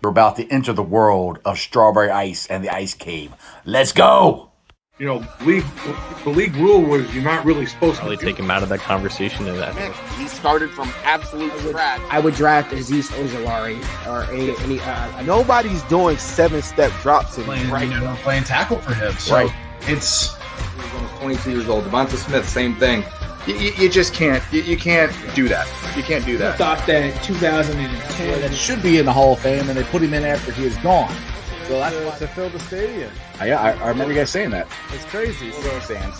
We're about to enter the world of strawberry ice and the ice cave. Let's go! You know, the league rule was you're not really supposed Probably to take him out of that conversation. He started from absolute scratch. I would draft Aziz Ojolari or any. Nobody's doing 7-step drops in playing tackle for him. So right. It's he's almost 22 years old. Devonta Smith, same thing. You just can't. You can't do that. You can't do that. I thought that 2010 that should be in the Hall of Fame, and they put him in after he was gone. So that's why to fill the stadium. I remember you guys saying that. It's crazy. Fans.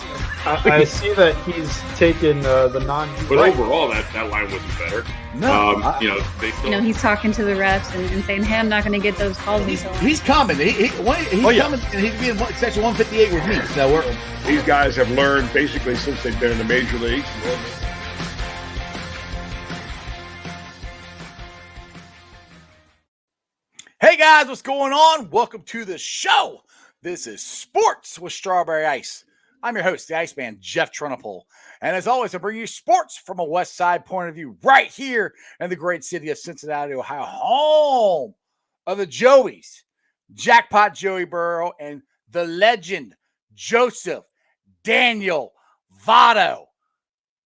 I see that he's taken the non. But overall, that line wasn't better. No, They still. He's talking to the refs and saying, "Hey, I'm not going to get those calls." He's coming. He's coming, and he'd be in section 158 with me. So These guys have learned basically since they've been in the major leagues. Hey guys, what's going on? Welcome to the show. This is Sports with Strawberry Ice. I'm your host, the Iceman, Jeff Trunapole. And as always, I bring you sports from a West Side point of view right here in the great city of Cincinnati, Ohio, home of the Joeys, Jackpot Joey Burrow, and the legend, Joseph Daniel Votto.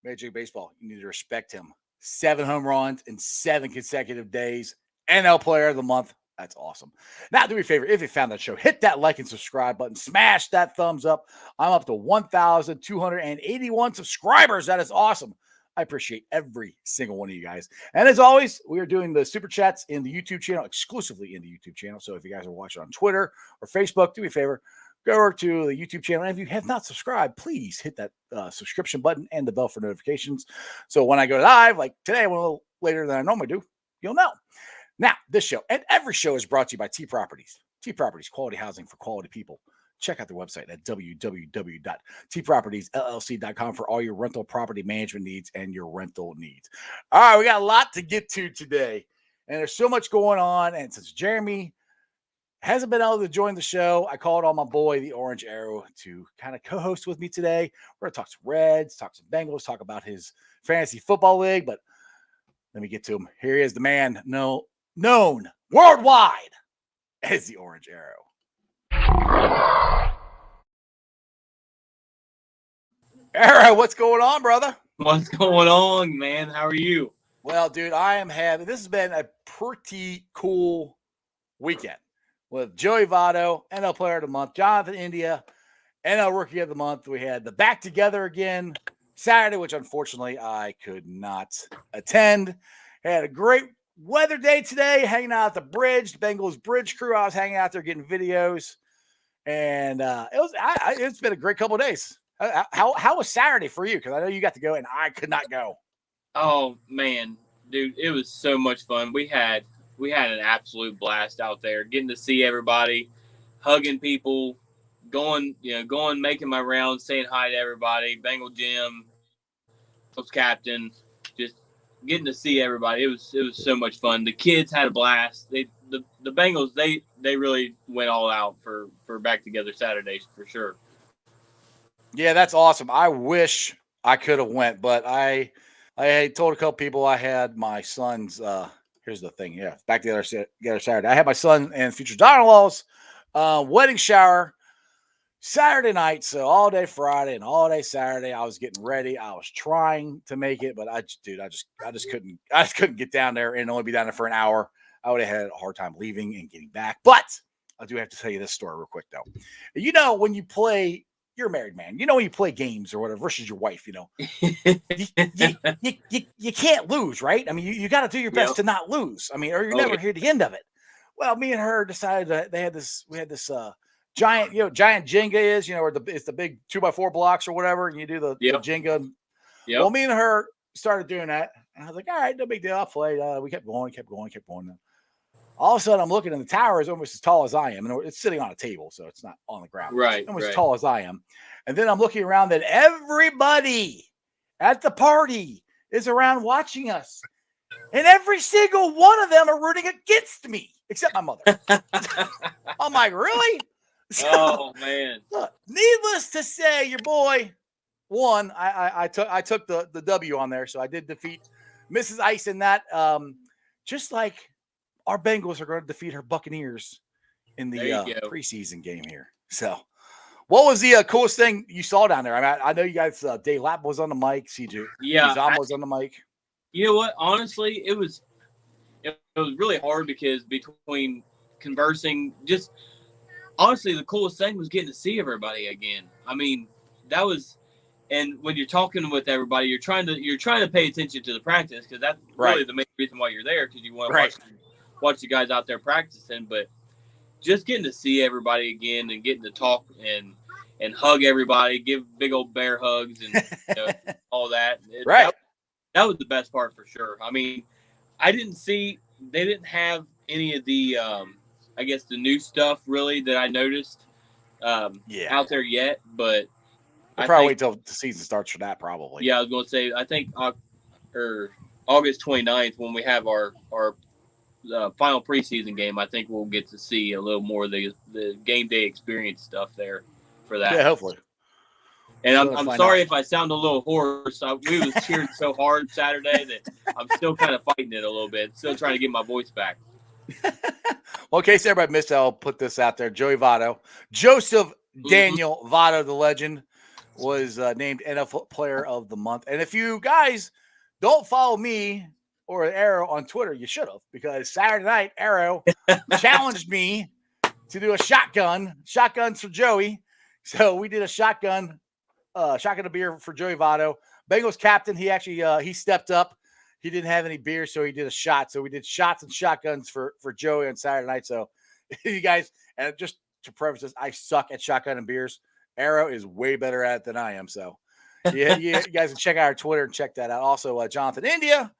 Major League Baseball, you need to respect him. 7 home runs in 7 consecutive days. NL Player of the Month. That's awesome. Now, do me a favor. If you found that show, hit that like and subscribe button. Smash that thumbs up. I'm up to 1,281 subscribers. That is awesome. I appreciate every single one of you guys. And as always, we are doing the super chats in the YouTube channel, exclusively in the YouTube channel. So if you guys are watching on Twitter or Facebook, do me a favor. Go over to the YouTube channel. And if you have not subscribed, please hit that subscription button and the bell for notifications. So when I go live, like today, I went a little later than I normally do, you'll know. Now, this show and every show is brought to you by T Properties. T Properties, quality housing for quality people. Check out their website at www.tpropertiesllc.com for all your rental property management needs and your rental needs. All right, we got a lot to get to today, and there's so much going on. And since Jeremy hasn't been able to join the show, I called on my boy, the Orange Arrow, to kind of co-host with me today. We're going to talk some Reds, talk some Bengals, talk about his fantasy football league. But let me get to him. Here he is, the man known worldwide as the Orange Arrow. Arrow, what's going on, brother? What's going on, man? How are you? Well, dude, this has been a pretty cool weekend with Joey Votto, NL Player of the Month, Jonathan India, NL Rookie of the Month. We had the back together again Saturday, which unfortunately I could not attend. Had a great weather day today, hanging out at the bridge, the Bengals bridge crew. I was hanging out there getting videos, and it's been a great couple of days. How was Saturday for you? Because I know you got to go, and I could not go. Oh man, dude, it was so much fun. We had an absolute blast out there, getting to see everybody, hugging people, going, making my rounds, saying hi to everybody. Bengal Jim, was captain, just getting to see everybody. It was so much fun. The kids had a blast. The Bengals they really went all out for back together Saturdays for sure. Yeah, that's awesome. I wish I could have went, but I told a couple people I had my son's. Here's the thing. Yeah, back together Saturday. I had my son and future daughter-in-law's wedding shower Saturday night. So all day Friday and all day Saturday, I was getting ready. I was trying to make it, but I just couldn't get down there and only be down there for an hour. I would have had a hard time leaving and getting back. But I do have to tell you this story real quick though. When you play, you're a married man. When you play games or whatever versus your wife, you can't lose, right? I mean, you got to do your best to not lose. I mean, or you're never hear the end of it. Well, me and her decided that we had this giant Jenga is, where it's the big 2x4 blocks or whatever, and you do the Jenga. Yep. Well, me and her started doing that, and I was like, all right, no big deal. I'll play. We kept going. All of a sudden, I'm looking, and the tower is almost as tall as I am. And it's sitting on a table, so it's not on the ground. Right. It's almost as tall as I am. And then I'm looking around that everybody at the party is around watching us. And every single one of them are rooting against me, except my mother. I'm like, really? Oh, man. Look, needless to say, your boy won. I took the W on there, so I did defeat Mrs. Ice in that. Just like our Bengals are going to defeat her Buccaneers in the There you go. preseason game here. So, what was the coolest thing you saw down there? I mean, I know you guys. Dave Lapp was on the mic. CJ was on the mic. You know what? Honestly, it was really hard because between conversing, just honestly, the coolest thing was getting to see everybody again. I mean, that was, and when you're talking with everybody, you're trying to pay attention to the practice because that's really the main reason why you're there, because you want to watch the guys out there practicing. But just getting to see everybody again and getting to talk and hug everybody, give big old bear hugs and all that. That was the best part for sure. I mean, they didn't have any of the, I guess, the new stuff really that I noticed out there yet, but I'll probably wait till the season starts for that probably. Yeah, I was going to say, I think August 29th when we have our final preseason game, I think we'll get to see a little more of the game day experience stuff there for that. Yeah, hopefully. And I'm sorry if I sound a little hoarse. We was cheering so hard Saturday that I'm still kind of fighting it a little bit. Still trying to get my voice back. Well, in case everybody missed it, I'll put this out there. Joseph Daniel Votto, the legend, was named NFL Player of the Month. And if you guys don't follow me or Arrow on Twitter, you should have, because Saturday night, Arrow challenged me to do a shotguns for Joey. So we did a shotgun of beer for Joey Votto. Bengals captain, he actually he stepped up. He didn't have any beer, so he did a shot. So we did shots and shotguns for Joey on Saturday night. So you guys, and just to preface this, I suck at shotgun and beers. Arrow is way better at it than I am. So yeah, you guys can check out our Twitter and check that out. Also, Jonathan India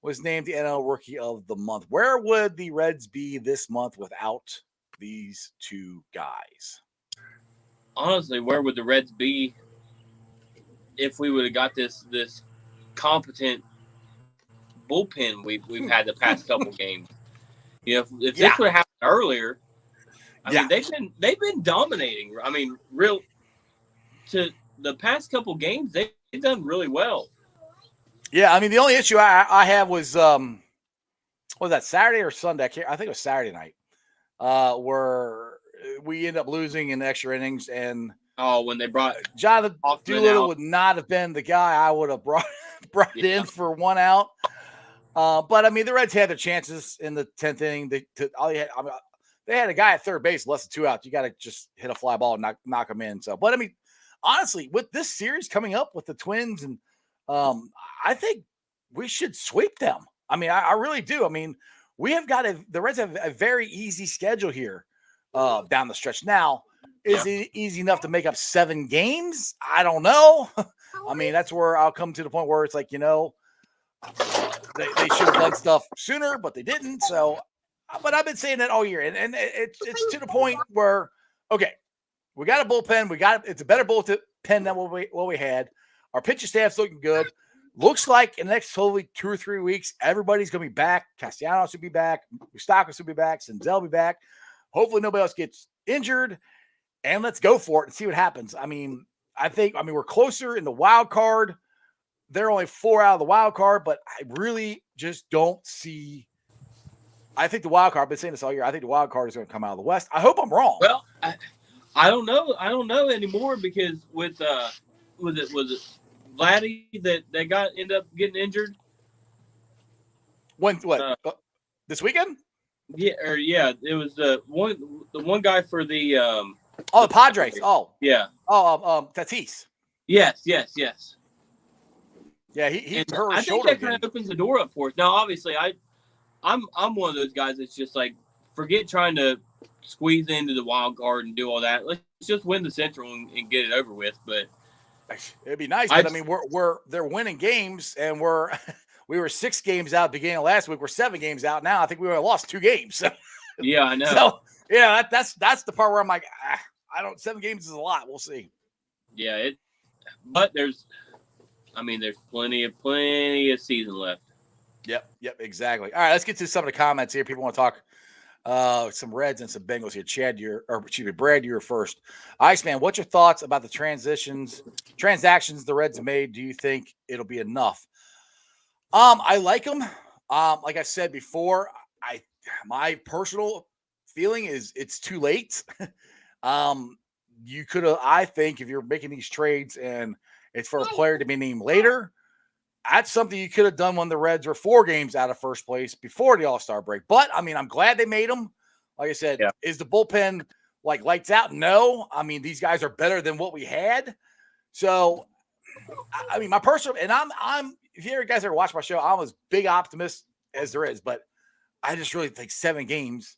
was named the NL Rookie of the Month. Where would the Reds be this month without these two guys? Honestly, where would the Reds be if we would have got this competent bullpen we've had the past couple games? You know, if this would have happened earlier, I mean, they've been dominating. I mean, to the past couple games, they've done really well. Yeah, I mean, the only issue I have was was that Saturday or Sunday? I think it was Saturday night, where we end up losing in extra innings, and when they brought Jonathan Doolittle would not have been the guy I would have brought in for one out. But I mean, the Reds had their chances in the 10th inning. They had a guy at third base, less than 2 outs. You got to just hit a fly ball and knock them in. So, but I mean, honestly, with this series coming up with the Twins, and I think we should sweep them. I mean, I really do. I mean, the Reds have a very easy schedule here down the stretch. Now, is it easy enough to make up 7 games? I don't know. I mean, that's where I'll come to the point where it's like, they should have done stuff sooner, but they didn't. So, but I've been saying that all year, and it's to the point where, okay, we got a bullpen. It's a better bullpen than what we had. Our pitching staff's looking good. Looks like in the next hopefully 2 or 3 weeks, everybody's going to be back. Castellanos will be back. Moustakas will be back. Senzel will be back. Hopefully nobody else gets injured, and let's go for it and see what happens. I mean, we're closer in the wild card. They're only 4 out of the wild card, but I really just don't see. I think the wild card, I've been saying this all year, I think the wild card is going to come out of the West. I hope I'm wrong. Well, I don't know. I don't know anymore because with was it Vladdy that ended up getting injured? When this weekend? Yeah, it was the one guy for the the Padres. Oh. Yeah. Tatis. Yes. Yeah, he hurt his I think shoulder that kind of opens the door up for us. Now, obviously, I'm one of those guys that's just like, forget trying to squeeze into the wild card and do all that. Let's just win the Central and get it over with. But it'd be nice. But I mean, they're winning games, and we were 6 games out at the beginning of last week. We're 7 games out now. I think we only lost 2 games. So, yeah, I know. So yeah, that's the part where I'm like, 7 games is a lot. We'll see. Yeah, but there's plenty of season left. Yep, exactly. All right, let's get to some of the comments here. People want to talk some Reds and some Bengals here. Brad, you're first. Iceman, what's your thoughts about the transactions the Reds made? Do you think it'll be enough? I like them. Like I said before, I my personal feeling is it's too late. You could have, I think, if you're making these trades and it's for a player to be named later, that's something you could have done when the Reds were 4 games out of first place before the All-Star break. But I mean, I'm glad they made them. Like I said, is the bullpen like lights out? No. I mean, these guys are better than what we had. So, I mean, my personal, and I'm, if you guys ever watch my show, I'm as big optimist as there is, but I just really think 7 games,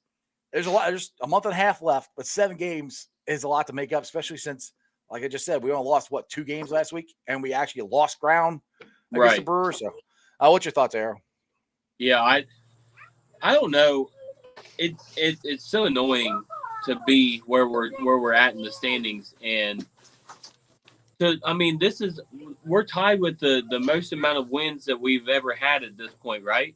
there's a month and a half left, but 7 games is a lot to make up, especially since, like I just said, we only lost 2 games last week, and we actually lost ground against the Brewers. So, what's your thoughts, Arrow? Yeah, I don't know. It's so annoying to be where we're at in the standings, and I mean, we're tied with the most amount of wins that we've ever had at this point, right?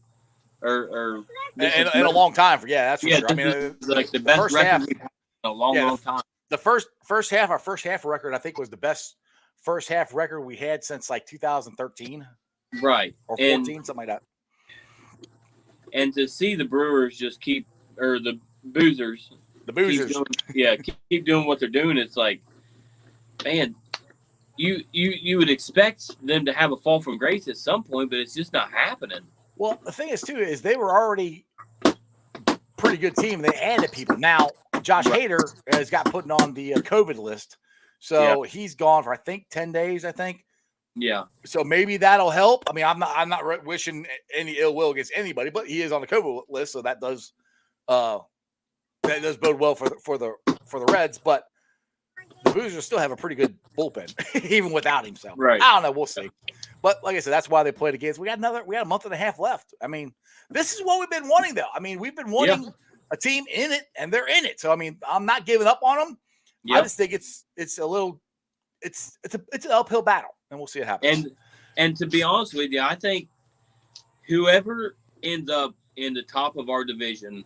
Or in a long time. That's for sure. I mean, it's like the best record we've had in a long time. The first half, our first half record, I think, was the best first half record we had since like 2013, right? Or 14, something like that. And to see the Brewers just keep, or the Boozers, keep doing what they're doing. It's like, man, you would expect them to have a fall from grace at some point, but it's just not happening. Well, the thing is, too, is they were already pretty good team. They added people. Now, Josh Hader has got put on the COVID list. So he's gone for, I think, 10 days, I think. Yeah. So maybe that'll help. I mean, I'm not wishing any ill will against anybody, but he is on the COVID list, so that does bode well for the Reds. But the Boozers still have a pretty good bullpen, even without him. So right. I don't know. We'll see. But like I said, that's why they played against. We got a month and a half left. I mean, this is what we've been wanting, though. I mean, we've been wanting a team in it, and they're in it. So I mean, I'm not giving up on them. Yep. I just think it's an uphill battle, and we'll see what happens. And to be honest with you, I think whoever ends up in the top of our division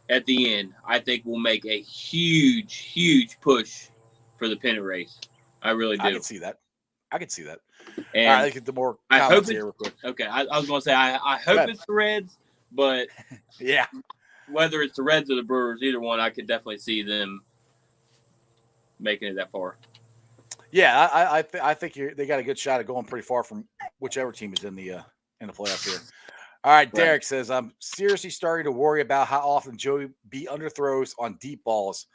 at the end, I think will make a huge push for the pennant race. I really do. I can see that. And all right, let's get the more comments here real quick. Okay, I was going to say I hope it's the Reds, but yeah, whether it's the Reds or the Brewers, either one, I could definitely see them making it that far. Yeah, I think they got a good shot at going pretty far from whichever team is in the playoffs here. All right, Derek says, I'm seriously starting to worry about how often Joey B underthrows on deep balls,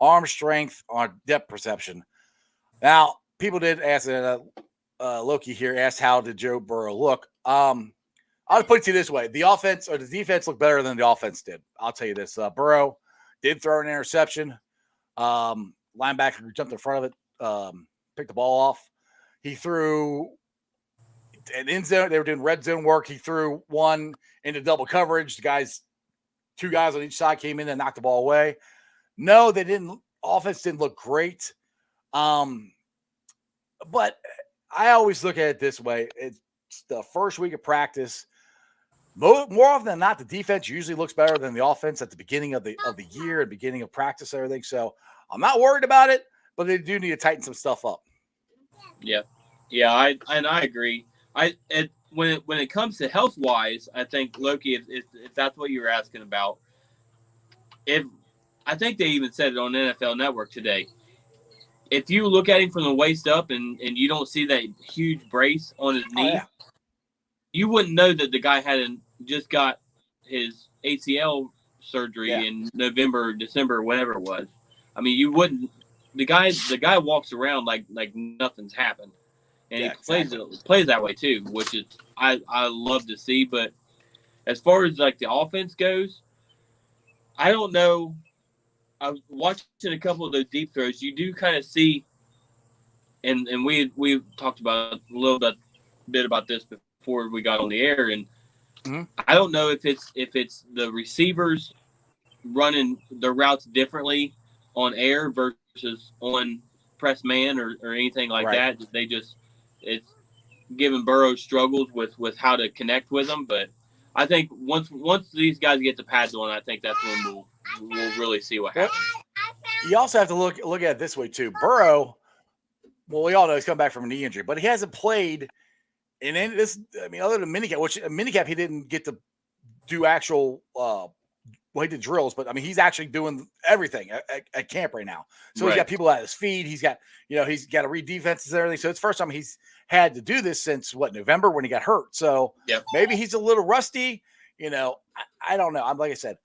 arm strength, on depth perception. Now, people did ask, Loki here asked, how did Joe Burrow look? I'll put it to you this way. The offense or the defense looked better than the offense did. I'll tell you this. Burrow did throw an interception. Linebacker jumped in front of it, picked the ball off. He threw an end zone. They were doing red zone work. He threw one into double coverage. 2 guys on each side came in and knocked the ball away. No, they didn't. Offense didn't look great. But I always look at it this way. It's the first week of practice. More often than not, the defense usually looks better than the offense at the beginning of the year, at the beginning of practice, and everything. So I'm not worried about it, but they do need to tighten some stuff up. Yeah, I agree. When it comes to health wise, I think Loki, if that's what you were asking about, I think they even said it on NFL Network today. If you look at him from the waist up and you don't see that huge brace on his knee, you wouldn't know that the guy just got his ACL surgery in November or December, whatever it was. I mean, you wouldn't. The guy walks around like nothing's happened, and he plays that way too, which is I love to see. But as far as like the offense goes, I don't know. I was watching a couple of those deep throws. You do kind of see, and we talked about a little bit about this before we got on the air, and I don't know if it's the receivers running their routes differently on air versus on press man or anything like that. It's giving Burrow struggles with how to connect with them. But I think once these guys get the pads on, I think that's when we'll really see what happens. You also have to look at it this way too. Burrow, well, we all know he's come back from a knee injury, but he hasn't played in this. I mean, other than minicamp, which minicamp he didn't get to do actual he did drills, but I mean, he's actually doing everything at camp right now. So he's Right. got people at his feet. He's got, he's got to read defenses and everything. So it's the first time he's had to do this since November when he got hurt. So maybe he's a little rusty. I don't know. I'm like I said,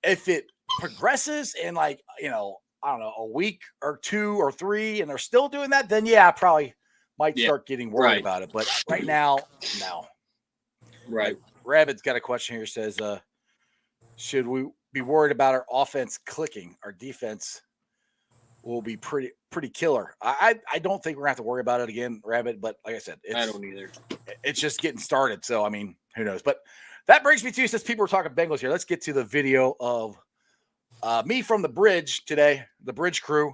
if it progresses in I don't know, a week or 2 or 3, and they're still doing that, then I probably might start getting worried about it. But right now, no. Right. Rabbit's got a question here. Says, should we be worried about our offense clicking? Our defense will be pretty killer. I don't think we're gonna have to worry about it again, Rabbit. But like I said, I don't either. It's just getting started. So I mean, who knows? But that brings me to, since people were talking Bengals here, let's get to the video of me from the bridge today, the bridge crew,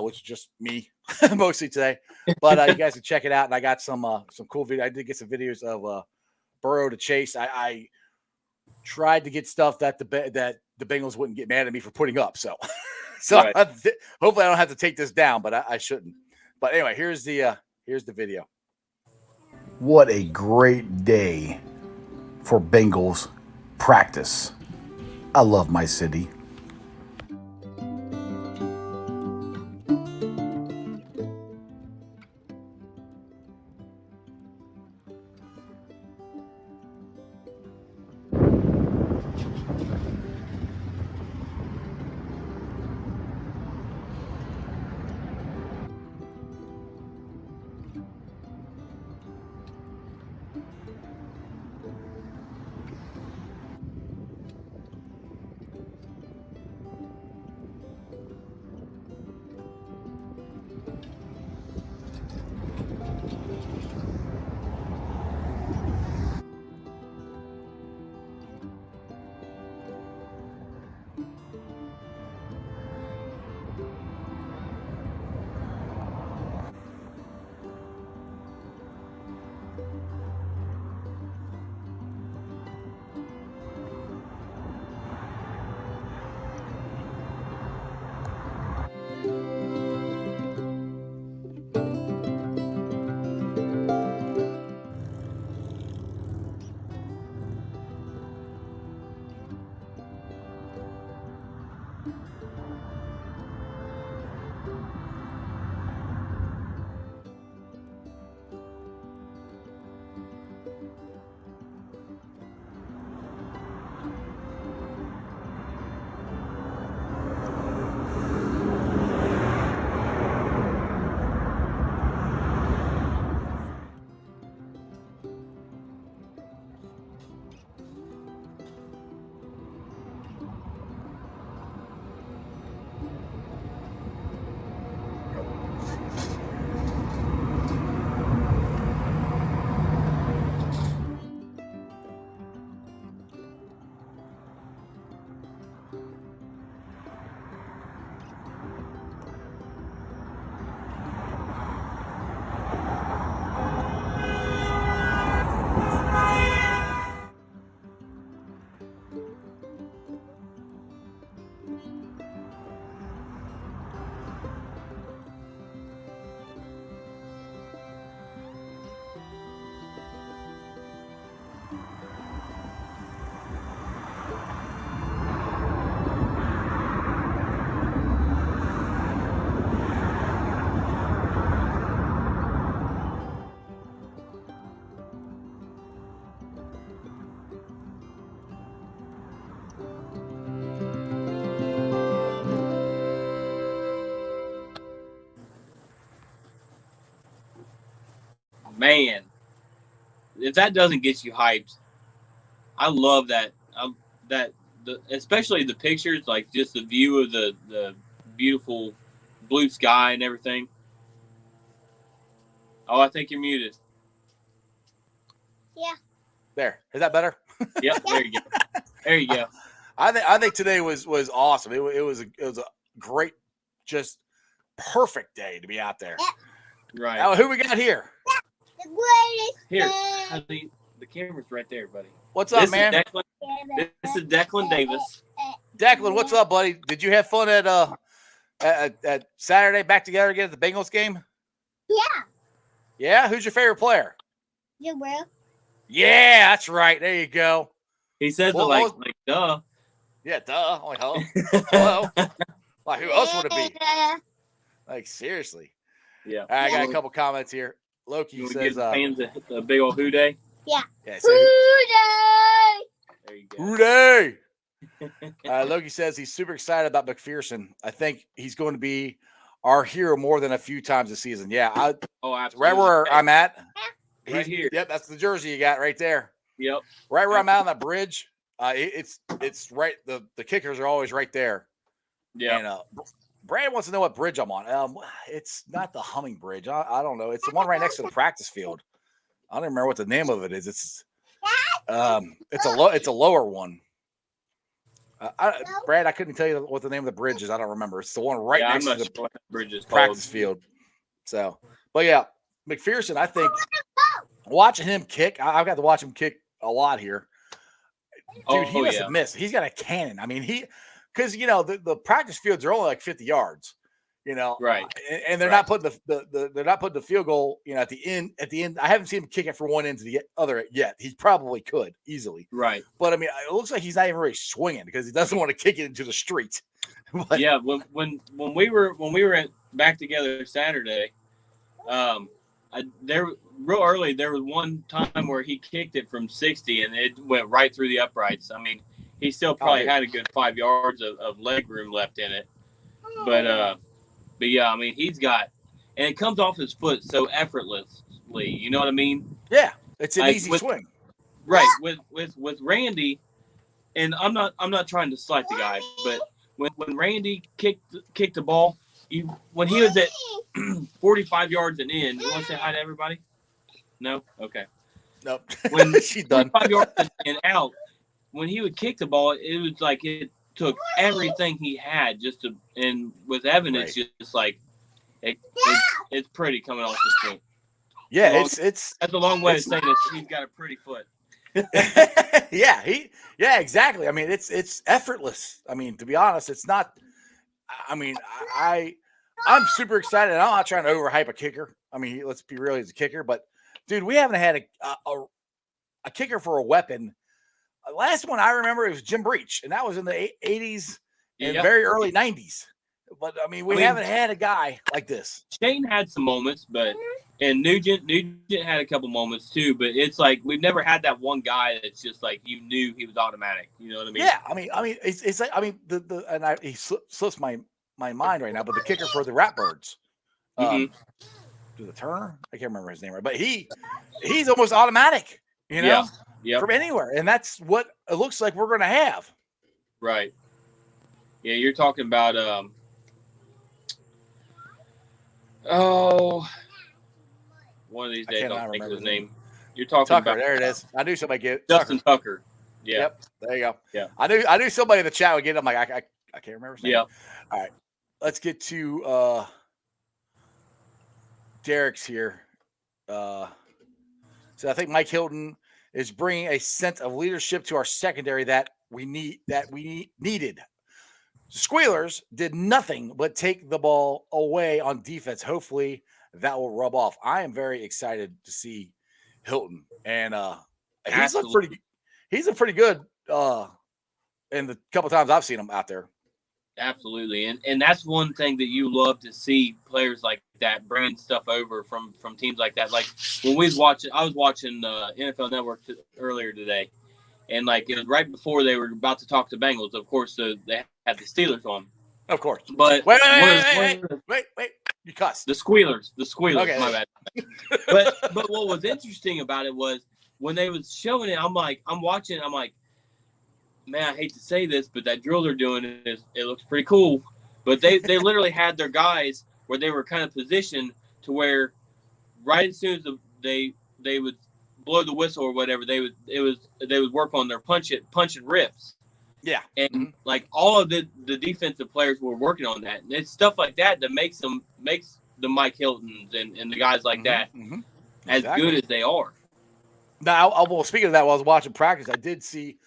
which is just me mostly today. But you guys can check it out. And I got some cool video. I did get some videos of Burrow to Chase. I tried to get stuff that the Bengals wouldn't get mad at me for putting up. So hopefully I don't have to take this down, but I shouldn't. But anyway, here's the video. What a great day for Bengals practice. I love my city. Man, if that doesn't get you hyped, I love that. Especially the pictures, like just the view of the beautiful blue sky and everything. Oh, I think you're muted. Yeah. There. Is that better? Yep. There you go. There you go. I think today was awesome. It was a great, just perfect day to be out there. Right. Now, who we got here? The greatest Here, day. honey, the camera's right there, buddy. What's up, man? This is Declan Davis. Declan, what's up, buddy? Did you have fun at Saturday back together again at the Bengals game? Yeah. Yeah? Who's your favorite player? The bro. Yeah, that's right. There you go. He says Well, it like duh. Yeah, duh. I'm like, hello. Like, who else would it be? Like, seriously. Yeah. I got a couple comments here. Loki You says, give the fans a big old hoo day? Yeah. Yeah, There you go. Hooday! Loki says he's super excited about McPherson. I think he's going to be our hero more than a few times this season. Yeah, absolutely. Right where I'm at. Right here. Yep, that's the jersey you got right there. Yep. Right where I'm at on that bridge. It's right. The kickers are always right there. Yeah. And Brad wants to know what bridge I'm on. It's not the Humming Bridge. I don't know. It's the one right next to the practice field. I don't even remember what the name of it is. It's a lower one. Brad, I couldn't tell you what the name of the bridge is. I don't remember. It's the one right next to the bridge practice field. So, but yeah, McPherson, I think watching him kick, I've got to watch him kick a lot here. Dude, he must have missed. He's got a cannon. I mean, because the practice fields are only like 50 yards. Right, and they're not putting they're not putting the field goal. At the end, I haven't seen him kick it from one end to the other yet. He probably could easily, right? But I mean, it looks like he's not even really swinging because he doesn't want to kick it into the street. But, yeah, when we were back together Saturday, there real early there was one time where he kicked it from 60 and it went right through the uprights. I mean, he still probably had a good 5 yards of leg room left in it, but yeah, I mean, he's got, and it comes off his foot so effortlessly. You know what I mean? Yeah, it's an easy swing. Right. With Randy, and I'm not trying to slight the guy, but when Randy kicked the ball, when he was at 45 yards and in, you want to say hi to everybody? No? Okay. Nope. When she's done. 45 yards and out, when he would kick the ball, it was like it took everything he had and with Evan, it's just like it's pretty coming off the swing. Yeah, it's that's a long way of saying it. He's got a pretty foot. yeah, exactly. I mean, it's effortless. I mean, to be honest, it's not. I mean, I'm super excited. I'm not trying to overhype a kicker. I mean, let's be real, he's a kicker, but dude, we haven't had a kicker for a weapon. Last one I remember, it was Jim Breach, and that was in the 80s and very early 90s. But I mean, we haven't had a guy like this. Shane had some moments, and Nugent had a couple moments too. But it's like we've never had that one guy that's just like you knew he was automatic. You know what I mean? Yeah, I mean, it's like he slips my mind right now. But the kicker for the Ratbirds, the Turner, I can't remember his name right, but he's almost automatic. From anywhere, and that's what it looks like we're going to have. Right. Yeah, you're talking about one of these days I'll think of his name. You're talking Tucker, about there it is. I knew somebody get Justin Tucker. Yeah. Yep. There you go. Yeah. I knew somebody in the chat would get it. I'm like, I can't remember his name. Yeah. All right. Let's get to Derek's here. So I think Mike Hilton is bringing a sense of leadership to our secondary that we needed. Squealers did nothing but take the ball away on defense. Hopefully that will rub off. I am very excited to see Hilton, and he's looked pretty good in the couple times I've seen him out there. Absolutely, and that's one thing that you love to see players like that bringing stuff over from teams like that. Like when I was watching NFL Network earlier today, and like it was right before they were about to talk to Bengals. Of course, they had the Steelers on. Of course, but wait, you cussed. The Squealers. Okay. My bad. but what was interesting about it was when they was showing it, I'm watching, man, I hate to say this, but that drill they're doing it looks pretty cool. But they literally had their guys where they were kind of positioned to where right as soon as they would blow the whistle or whatever, they would work on their punch and rips. Yeah. And like all of the defensive players were working on that. And it's stuff like that makes the Mike Hiltons and the guys like that as good as they are. Now, well, speaking of that, while I was watching practice, I did see,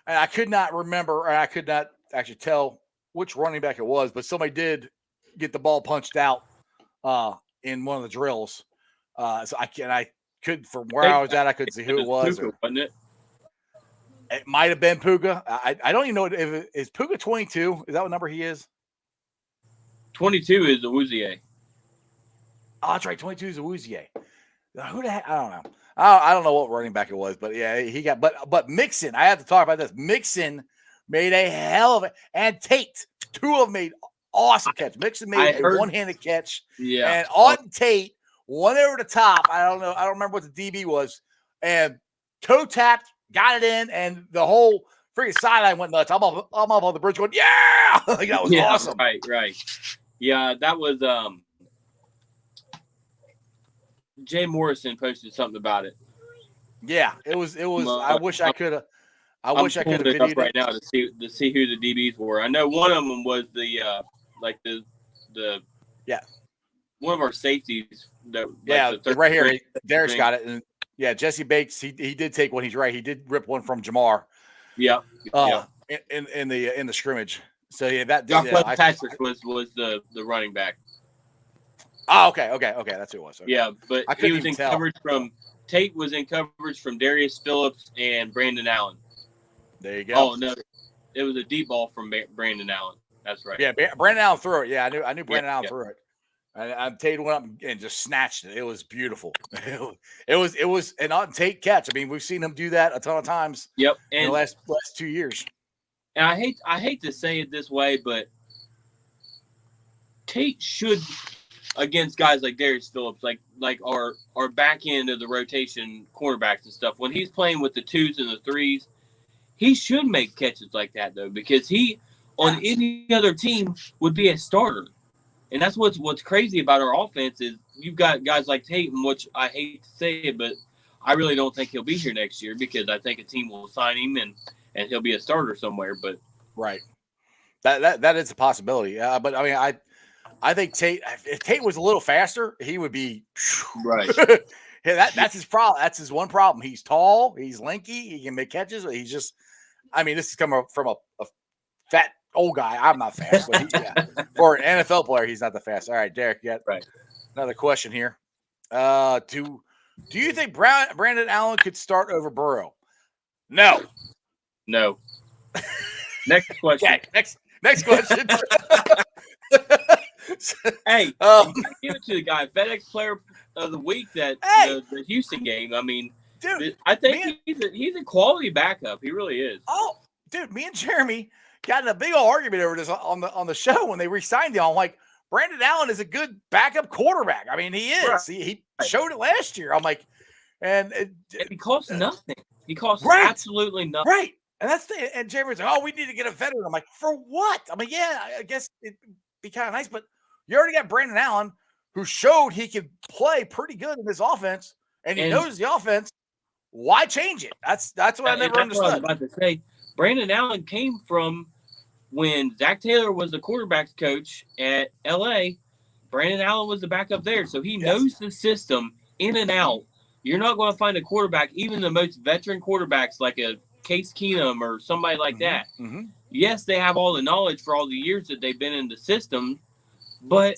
and I could not remember, and I could not actually tell which running back it was, but somebody did get the ball punched out in one of the drills. So I could, from where I was at, I couldn't see who it was. Wasn't it? It might have been Puka. I don't even know if is Puka 22. Is that what number he is? 22 is the Awuzie. Oh, that's right. 22 is Awuzie. Who the heck? I don't know. I don't know what running back it was, but yeah, he got. But Mixon, I have to talk about this. Mixon made a hell of it, and Tate, two of them made awesome catch. Mixon made a one-handed catch, and Auden Tate went over the top. I don't know. I don't remember what the DB was, and toe tapped, got it in, and the whole freaking sideline went nuts. I'm up on the bridge going, yeah, like that was awesome. Right. Yeah, that was Jay Morrison posted something about it. Yeah, it was. I wish I could have. I wish I could have videoed it up right now to see who the DBs were. I know one of them was the one of our safeties. Right here, Derek's got it, and Jesse Bates. He did take one. He's right. He did rip one from Jamar. Yeah. In the scrimmage. So that Patrick was the running back. Oh, okay. That's who it was. Okay. Yeah, but he was in coverage from Tate was in coverage from Darius Phillips and Brandon Allen. There you go. Oh no, it was a deep ball from Brandon Allen. That's right. Yeah, Brandon Allen threw it. Yeah, I knew Brandon Allen threw it. And Tate went up and just snatched it. It was beautiful. It was an Tate catch. I mean, we've seen him do that a ton of times. Yep. In the last 2 years. And I hate to say it this way, but Tate should, against guys like Darius Phillips, like our back end of the rotation cornerbacks and stuff, when he's playing with the 2s and the 3s, he should make catches like that though, because he on any other team would be a starter. And that's what's crazy about our offense is you've got guys like Tate, which I hate to say it, but I really don't think he'll be here next year because I think a team will sign him and he'll be a starter somewhere. But right, that is a possibility. But I mean, I think Tate, if Tate was a little faster, he would be right. That's his problem. That's his one problem. He's tall, he's lanky, he can make catches. But he's just, I mean, this is coming from a fat old guy. I'm not fast, but for an NFL player, he's not the fast. All right, Derek, you got another question here. Do you think Brandon Allen could start over Burrow? No. Next question. Okay, next question. Hey, give it to the guy, FedEx Player of the Week. The Houston game. I mean, dude, I think he's a quality backup. He really is. Oh, dude, me and Jeremy got in a big old argument over this on the show when they re-signed him. I'm like, Brandon Allen is a good backup quarterback. I mean, he is. Right. He showed it last year. I'm like, and he costs nothing. He costs absolutely nothing. Right. And that's and Jeremy's like, oh, we need to get a veteran. I'm like, for what? I mean, I guess it'd be kind of nice, but you already got Brandon Allen, who showed he could play pretty good in this offense, and he knows the offense. Why change it? That's what I never understood. What I was about to say. Brandon Allen came from when Zach Taylor was the quarterbacks coach at LA. Brandon Allen was the backup there, so he knows the system in and out. You're not going to find a quarterback, even the most veteran quarterbacks like a Case Keenum or somebody like that. Mm-hmm. Yes, they have all the knowledge for all the years that they've been in the system, but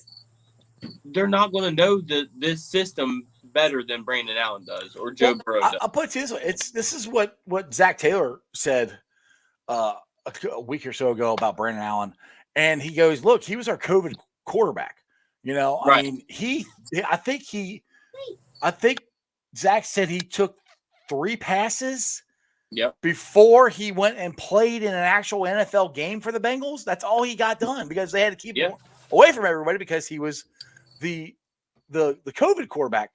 they're not going to know this system better than Brandon Allen does or Joe Burrow does. I'll put it this way. This is what Zach Taylor said a week or so ago about Brandon Allen. And he goes, look, he was our COVID quarterback. You know, I mean, I think Zach said he took 3 passes before he went and played in an actual NFL game for the Bengals. That's all he got done because they had to keep him away from everybody because he was the COVID quarterback.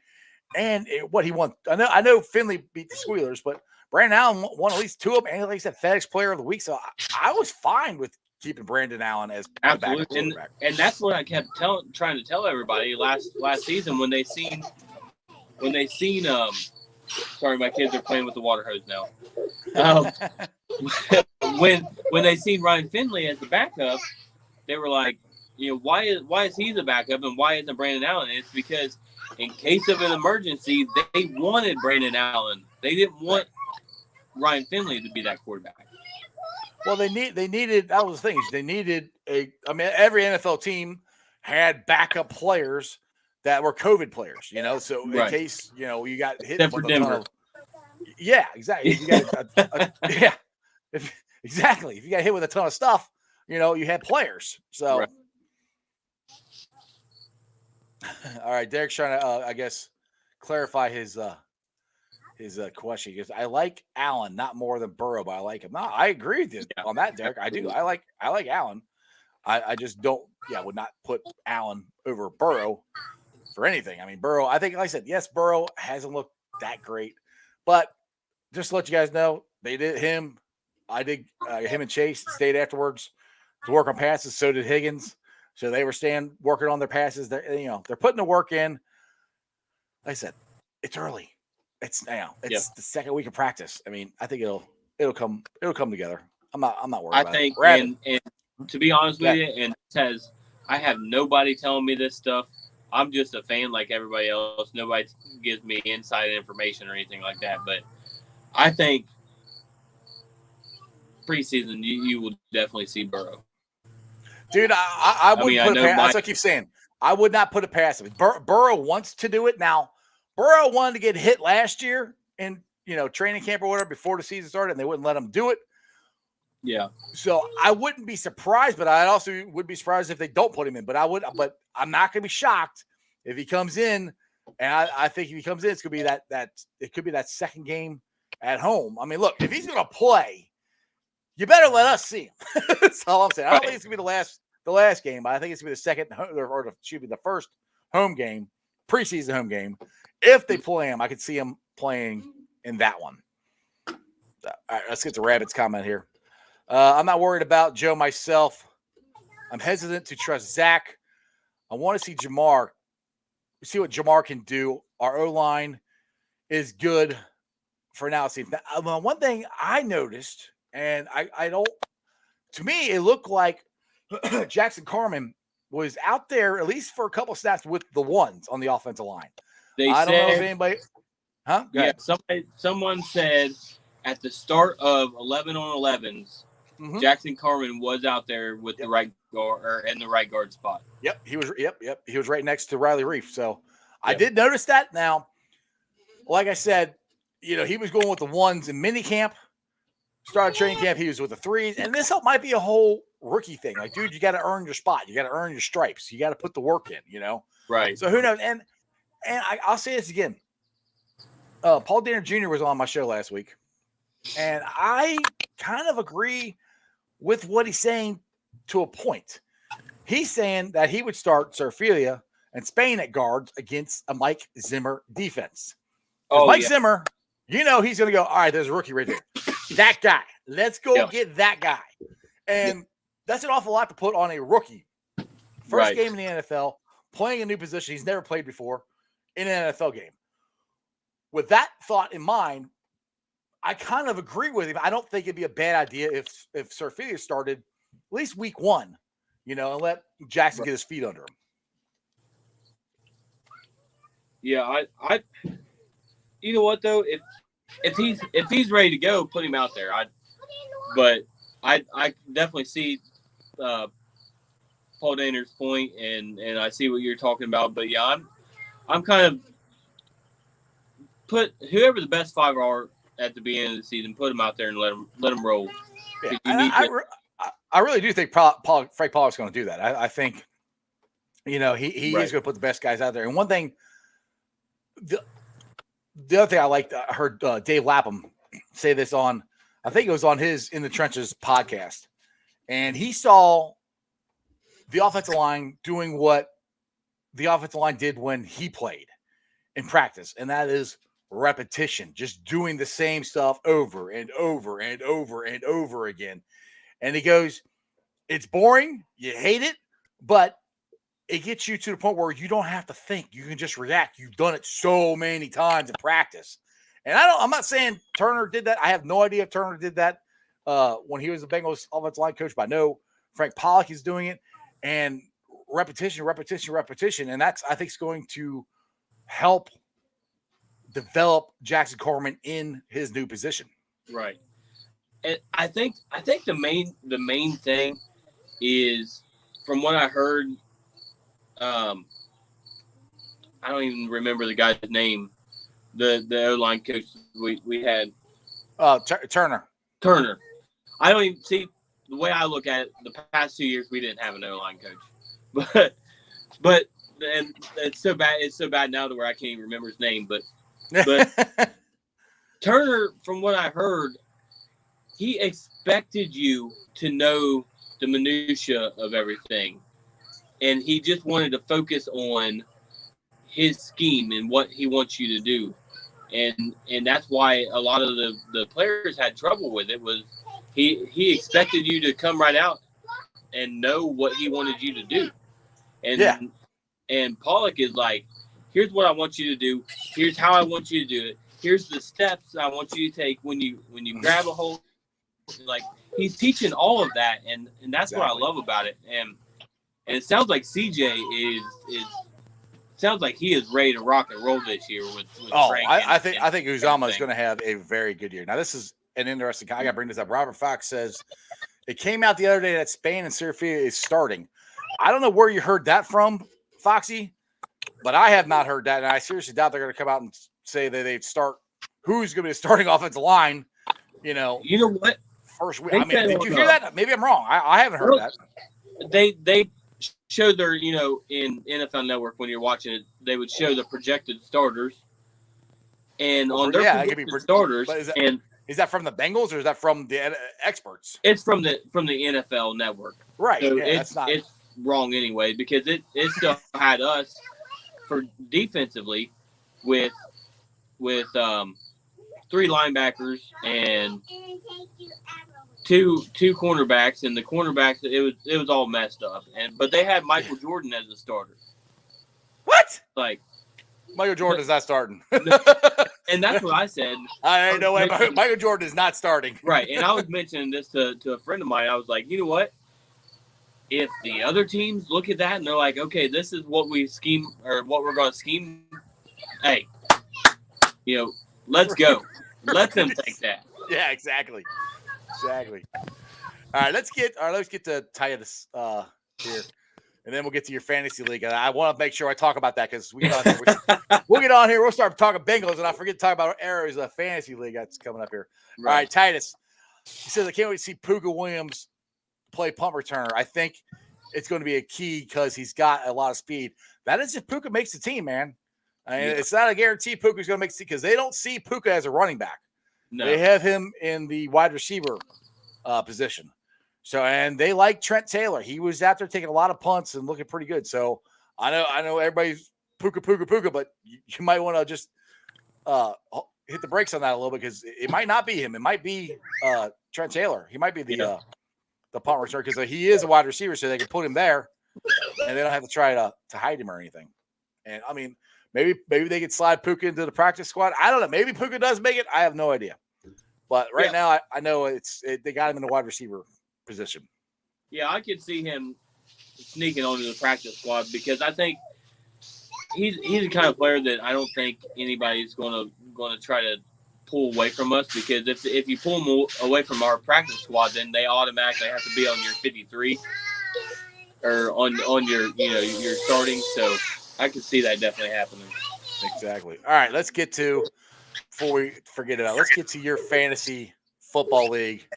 And what he won, I know Finley beat the Squealers, but Brandon Allen won at least 2 of them, and like I said, FedEx Player of the Week. So I was fine with keeping Brandon Allen as absolutely quarterback. And that's what I kept trying to tell everybody last season when they seen sorry, my kids are playing with the water hose now. When they seen Ryan Finley as the backup, they were like, you know, why is he the backup and why isn't Brandon Allen? And it's because in case of an emergency, they wanted Brandon Allen. They didn't want Ryan Finley to be that quarterback. Well, they needed that was the thing. They needed every NFL team had backup players that were COVID players, you know. So in case, you know, you got hit except for Denver. Yeah, exactly. You got If you got hit with a ton of stuff, you had players. So, Right. All right, Derek's trying to, I guess, clarify his question. He goes, I like Allen not more than Burrow, but I like him. No, I agree with you on that, Derek. I do. I like Allen. I just don't. Would not put Allen over Burrow for anything. I mean, Burrow. I think, like I said, yes, Burrow hasn't looked that great, but just to let you guys know, they did him. I did him and Chase stayed afterwards to work on passes. So did Higgins. So they were working on their passes. They're putting the work in. Like I said, it's early. It's the second week of practice. I mean, I think it'll come together. I'm not worried about it. I think, and to be honest with you, and I have nobody telling me this stuff. I'm just a fan like everybody else. Nobody gives me inside information or anything like that. But I think preseason, you will definitely see Burrow. Dude, I wouldn't put it past. That's what I keep saying. I would not put it past him. Burrow wants to do it now. Burrow wanted to get hit last year in training camp or whatever before the season started, and they wouldn't let him do it. Yeah. So I wouldn't be surprised, but I also would be surprised if they don't put him in. But I'm not going to be shocked if he comes in, and I think if he comes in, it's going to be it could be that second game at home. I mean, look, if he's going to play, you better let us see him. That's all I'm saying. I don't think it's going to be the last game, but I think it's going to be the second or the first home game, preseason home game. If they play him, I could see him playing in that one. All right, let's get to Rabbit's comment here. I'm not worried about Joe myself. I'm hesitant to trust Zach. I want to see Jamar. See what Jamar can do. Our O-line is good for now. See, one thing I noticed, and I don't. To me, it looked like Jackson Carman was out there at least for a couple of snaps with the ones on the offensive line. I don't know if anybody. Huh? Yeah. Someone said at the start of 11 on 11s. Mm-hmm. Jackson Carman was out there with the right guard or in the right guard spot. Yep, he was. He was right next to Riley Reef. So I did notice that. Now, like I said, he was going with the ones in minicamp. Started training camp, he was with the threes, and this might be a whole rookie thing. Like, dude, you got to earn your spot. You got to earn your stripes. You got to put the work in. Right. So who knows? And I'll say this again. Paul Danner Jr. was on my show last week, and I kind of agree with what he's saying to a point. He's saying that he would start Serfilia and Spain at guards against a Mike Zimmer defense. Mike Zimmer, he's going to go, all right, there's a rookie right there. That guy. Let's go get that guy. And that's an awful lot to put on a rookie. First game in the NFL, playing a new position he's never played before in an NFL game. With that thought in mind, I kind of agree with him. I don't think it'd be a bad idea if Serfilia started at least week 1, and let Jackson get his feet under him. Yeah, I you know what though, if he's ready to go, put him out there. But I definitely see Paul Danner's point, and I see what you're talking about. But yeah, I'm kind of put whoever the best 5 are at the beginning of the season, put them out there and let them roll. Yeah, I really do think Frank Pollock's going to do that. I think, he is going to put the best guys out there. And one thing, the other thing I heard Dave Lapham say this on, I think it was on his In the Trenches podcast, and he saw the offensive line doing what the offensive line did when he played in practice, and that is repetition, just doing the same stuff over and over and over and over again. And he goes, it's boring, you hate it, but it gets you to the point where you don't have to think. You can just react. You've done it so many times in practice. And I'm not saying Turner did that. I have no idea if Turner did that when he was the Bengals offensive line coach, but I know Frank Pollock is doing it. And repetition. And that's, I think, is going to help develop Jackson Carman in his new position. Right. And I think the main thing is, from what I heard, I don't even remember the guy's name, the O-line coach we had. Turner. I don't even see the way I look at it. The past 2 years, we didn't have an O-line coach, but and it's so bad. It's so bad now to where I can't even remember his name. But Turner, from what I heard, he expected you to know the minutia of everything, and he just wanted to focus on his scheme and what he wants you to do. And that's why a lot of the players had trouble with it. Was he expected you to come right out and know what he wanted you to do. And Pollock is like, here's what I want you to do. Here's how I want you to do it. Here's the steps I want you to take when you grab a hold. Like, he's teaching all of that, and that's what I love about it. And it sounds like CJ is sounds like he is ready to rock and roll this year with Frank. I think Uzama is going to have a very good year. Now, this is an interesting. I got to bring this up. Robert Fox says it came out the other day that Spain and Seraphia is starting. I don't know where you heard that from, Foxy, but I have not heard that, and I seriously doubt they're going to come out and say that they'd start. Who's going to be the starting offensive line? You know what? First week. I mean, did you hear that? Maybe I'm wrong. I haven't heard that. They showed their, in NFL Network, when you're watching it, they would show the projected starters, and on their projected starters. Is that from the Bengals or is that from the experts? It's from the NFL Network, right? So yeah, it's wrong anyway, because it still had us for defensively with 3 linebackers and two cornerbacks, and the cornerbacks it was all messed up. But they had Michael Jordan as a starter. What? Like, Michael Jordan is not starting. And that's what I said. I know Michael Jordan is not starting. Right. And I was mentioning this to a friend of mine. I was like, you know what? If the other teams look at that and they're like, okay, this is what we scheme, or what we're going to scheme, hey, let's go. Let them take that. Yeah, exactly. All right, let's get to Titus here, and then we'll get to your fantasy league. And I want to make sure I talk about that, because we'll get on here. We'll start talking Bengals, and I forget to talk about Arrow's fantasy league that's coming up here. Right. All right, Titus. He says, I can't wait to see Puka Williams play punt returner. I think it's going to be a key because he's got a lot of speed. That is if Puka makes the team, man. It's not a guarantee Puka's going to make the team, because they don't see Puka as a running back. No. They have him in the wide receiver position. So, and they like Trent Taylor. He was out there taking a lot of punts and looking pretty good. So I know everybody's Puka, but you might want to just hit the brakes on that a little bit, because it might not be him. It might be Trent Taylor. He might be the punt returner, because he is a wide receiver, so they can put him there, and they don't have to try to hide him or anything. And I mean, maybe they could slide Puka into the practice squad. I don't know. Maybe Puka does make it. I have no idea. But right now, I know they got him in the wide receiver position. Yeah, I could see him sneaking onto the practice squad, because I think he's the kind of player that I don't think anybody's going to try to pull away from us, because if you pull him away from our practice squad, then they automatically have to be on your 53 or on your your starting. So I could see that definitely happening. Exactly. All right, let's get to, before we forget about, let's get to your fantasy football league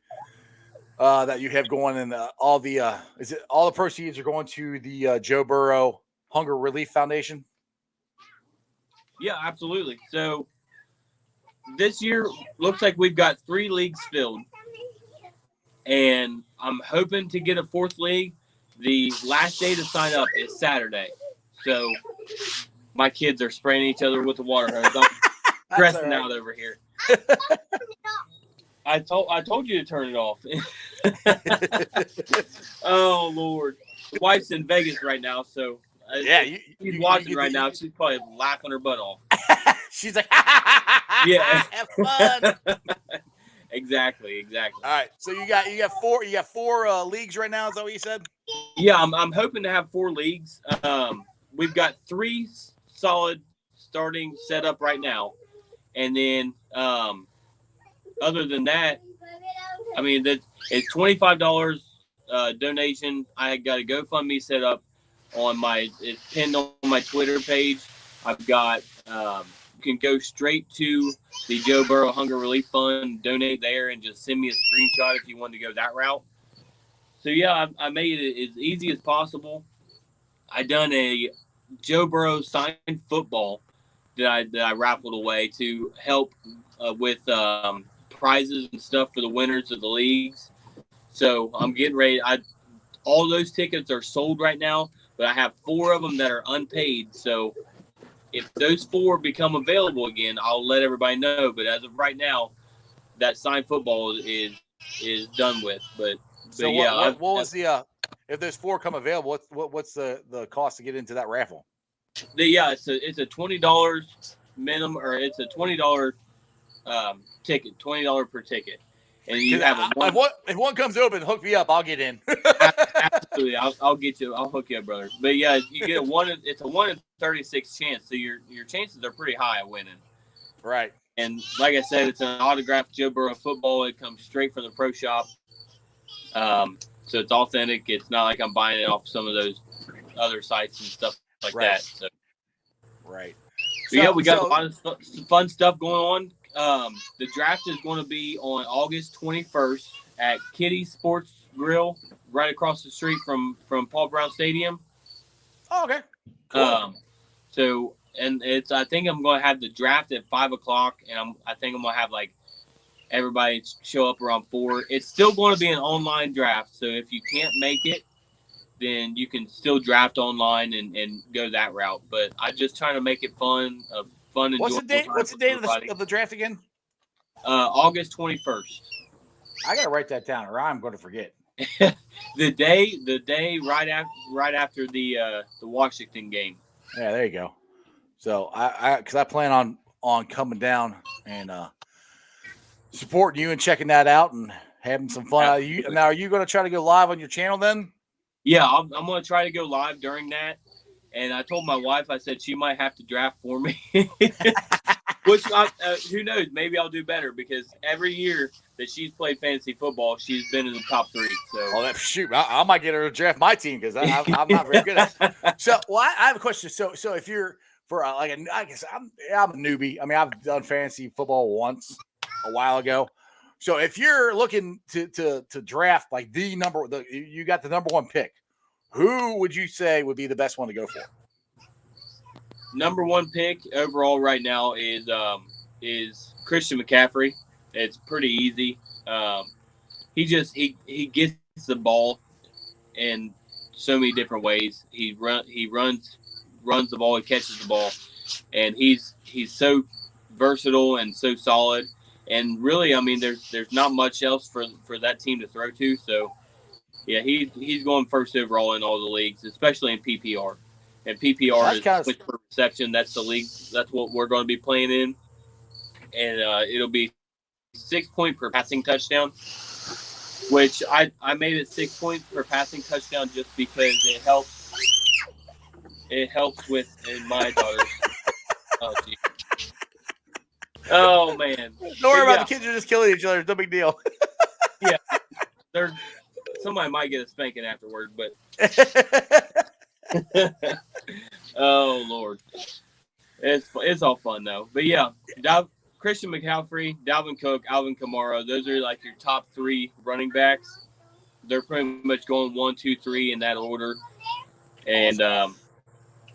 that you have going, and all the proceeds are going to the Joe Burrow Hunger Relief Foundation? Yeah, absolutely. So this year looks like we've got 3 leagues filled, and I'm hoping to get a 4th league. The last day to sign up is Saturday. So my kids are spraying each other with the water hose. I'm stressing out over here. I told you to turn it off. Oh, Lord. The wife's in Vegas right now, so she's watching right now. She's probably laughing her butt off. She's like, yeah, have fun. Exactly. All right, so you got 4 leagues right now. Is that what you said? Yeah, I'm hoping to have 4 leagues. We've got 3 solid starting set up right now, and then other than that, I mean, it's $25 donation. I got a GoFundMe set up it's pinned on my Twitter page. I've got can go straight to the Joe Burrow Hunger Relief Fund, donate there, and just send me a screenshot if you want to go that route. So, yeah, I made it as easy as possible. I done a Joe Burrow signed football that I raffled away to help with prizes and stuff for the winners of the leagues. So I'm getting ready. All those tickets are sold right now, but I have 4 of them that are unpaid. So if those 4 become available again, I'll let everybody know. But as of right now, that signed football is done with. But yeah, what was the if those 4 come available? What's the cost to get into that raffle? It's a $20 minimum, or it's a $20 ticket, $20 per ticket. And you have if one comes open, hook me up. I'll get in. Absolutely, I'll get you. I'll hook you up, brother. But yeah, you get it's a 1 in 36 chance, so your chances are pretty high of winning. Right. And like I said, it's an autographed Joe Burrow football. It comes straight from the pro shop. So it's authentic. It's not like I'm buying it off some of those other sites and stuff like that. So. Right. So yeah, we got a lot of fun stuff going on. The draft is going to be on August 21st at Kitty Sports Grill, right across the street from Paul Brown Stadium. Oh, okay. Cool. So I think I'm going to have the draft at 5:00, and I think I'm going to have like everybody show up around 4. It's still going to be an online draft, so if you can't make it, then you can still draft online and go that route. But I'm just trying to make it fun. What's the date? What's the date of the draft again? August 21st. I gotta write that down, or I'm going to forget. the day right after the Washington game. Yeah, there you go. So because I plan on coming down and supporting you and checking that out and having some fun. Are you going to try to go live on your channel then? Yeah, I'm going to try to go live during that. And I told my wife, I said she might have to draft for me. Which, who knows, maybe I'll do better because every year that she's played fantasy football, she's been in the top 3. So, shoot, I might get her to draft my team because I'm not very good at it. So, I have a question. So if you're for I guess I'm a newbie. I mean, I've done fantasy football once a while ago. So if you're looking to draft like you got the number 1 pick, who would you say would be the best one to go for? Number 1 pick overall right now is Christian McCaffrey. It's pretty easy. He gets the ball in so many different ways. He runs the ball, he catches the ball, and he's so versatile and so solid. And really, I mean, there's not much else for that team to throw to. So, yeah, he's going first overall in all the leagues, especially in PPR. And PPR is point per reception. That's the league. That's what we're going to be playing in. And it'll be 6 point per passing touchdown, which I made it 6 points per passing touchdown just because it helps. It helps with in my daughter's. Oh, geez. Oh man! Don't worry about the kids are just killing each other. It's no big deal. Yeah, somebody might get a spanking afterward, but oh Lord, it's all fun though. But yeah, Christian McCaffrey, Dalvin Cook, Alvin Kamara. Those are like your top 3 running backs. They're pretty much going 1, 2, 3 in that order, and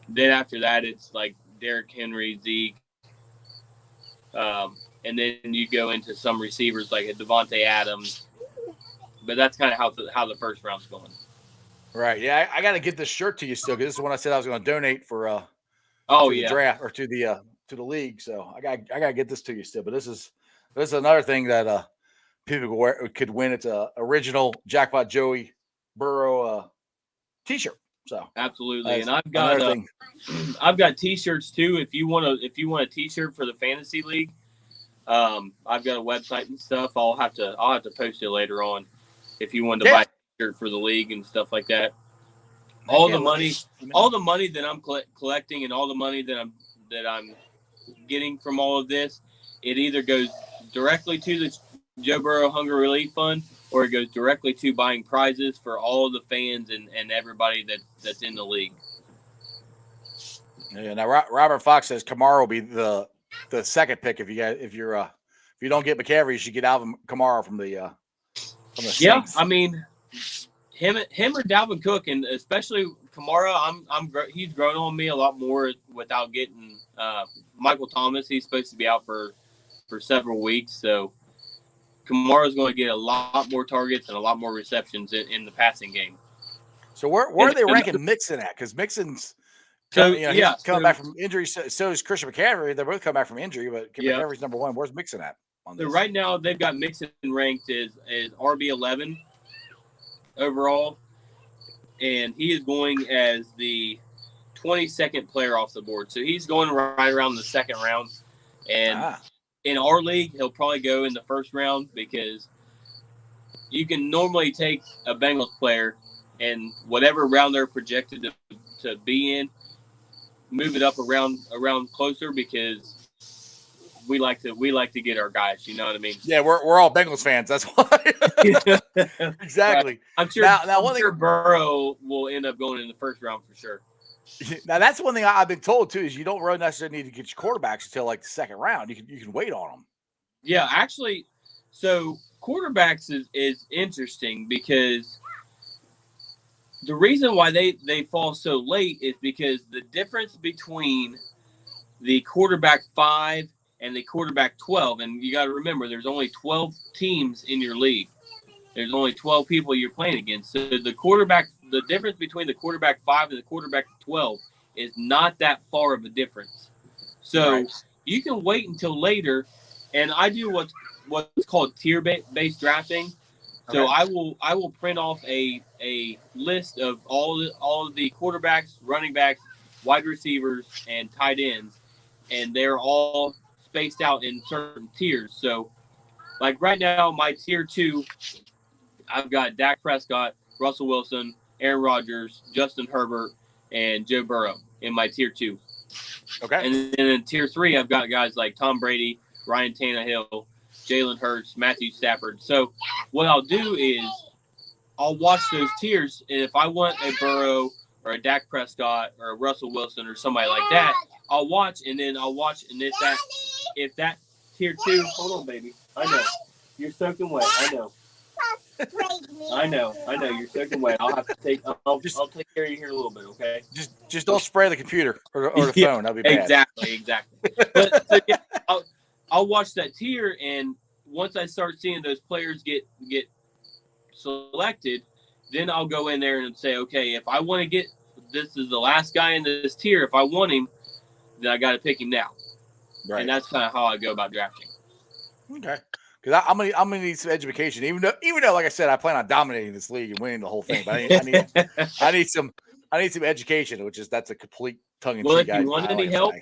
then after that it's like Derrick Henry, Zeke. And then you go into some receivers like a Devontae Adams, but that's kind of how the first round's going. Right. Yeah, I got to get this shirt to you still because this is when I said I was going to donate for the draft or to the league. So I got to get this to you still. But this is another thing that people could win. It's a original Jackpot Joey Burrow T-shirt. So absolutely, and I've got T-shirts too. If you want a T-shirt for the fantasy league, I've got a website and stuff. I'll have to post it later on. If you wanted to buy a T-shirt for the league and stuff like that, all the money that I'm collecting and all the money that I'm getting from all of this, it either goes directly to the Joe Burrow Hunger Relief Fund, or it goes directly to buying prizes for all of the fans and everybody that's in the league. Yeah. Now Robert Fox says Kamara will be the the second pick if you don't get McCaffrey, you should get Alvin Kamara from the Saints. Yeah, I mean, him or Dalvin Cook, and especially Kamara, he's grown on me a lot more without getting Michael Thomas. He's supposed to be out for several weeks, so Kamara's going to get a lot more targets and a lot more receptions in the passing game. So where are they ranking Mixon at? Because Mixon's coming back from injury. So is Christian McCaffrey. They're both coming back from injury, but McCaffrey's number one. Where's Mixon at? So right now they've got Mixon ranked as RB11 overall, and he is going as the 22nd player off the board. So he's going right around the second round, and in our league he'll probably go in the first round because you can normally take a Bengals player and whatever round they're projected to be in, move it up around closer because we like to get our guys. You know what I mean? Yeah, we're all Bengals fans. That's why. Exactly. Right. I'm sure. I'm sure Burrow will end up going in the first round for sure. Now that's one thing I've been told too is you don't really necessarily need to get your quarterbacks until like the second round. You can wait on them. Yeah, actually, so quarterbacks is interesting because the reason why they fall so late is because the difference between the quarterback 5 and the quarterback 12, and you got to remember there's only 12 teams in your league. There's only 12 people you're playing against. So the difference between the quarterback 5 and the quarterback 12 is not that far of a difference. So you can wait until later, and I do what's called tier-based drafting. So I will print off a list of all of the quarterbacks, running backs, wide receivers, and tight ends, and they're all spaced out in certain tiers. So, like right now, my tier 2, I've got Dak Prescott, Russell Wilson, Aaron Rodgers, Justin Herbert, and Joe Burrow in my tier 2. Okay. And then in tier 3, I've got guys like Tom Brady, Ryan Tannehill, Jalen Hurts, Matthew Stafford. So what I'll do is I'll watch those tiers, and if I want a Burrow or a Dak Prescott or a Russell Wilson or somebody like that, I'll watch, and if that tier 2, hold on, baby. I know. You're soaking wet. I know. I know. You're soaking wet. I'll I'll take care of you here a little bit, okay? Just don't spray the computer or the phone. That'll be bad. Exactly. But so, yeah, I'll watch that tier, and once I start seeing those players get selected, then I'll go in there and say, okay, if I want to get this is the last guy in this tier. If I want him, then I got to pick him now. Right. And that's kind of how I go about drafting. Okay. Because I'm gonna need some education, even though, like I said, I plan on dominating this league and winning the whole thing. But I need some education, that's a complete tongue in cheek. Well, if you want any help,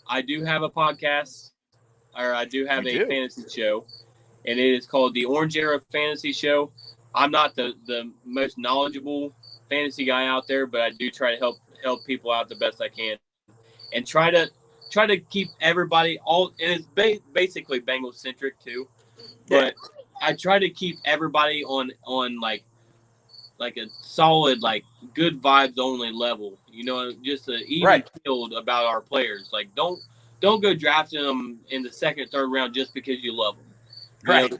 I do have a podcast, or I do have a fantasy show, and it is called the Orange Era Fantasy Show. I'm not the most knowledgeable fantasy guy out there, but I do try to help people out the best I can, and try to keep everybody and it's basically Bengals centric too. But I try to keep everybody on like a solid, like good vibes only level. You know, just an even field about our players. Like don't go drafting them in the second, third round just because you love them. Right.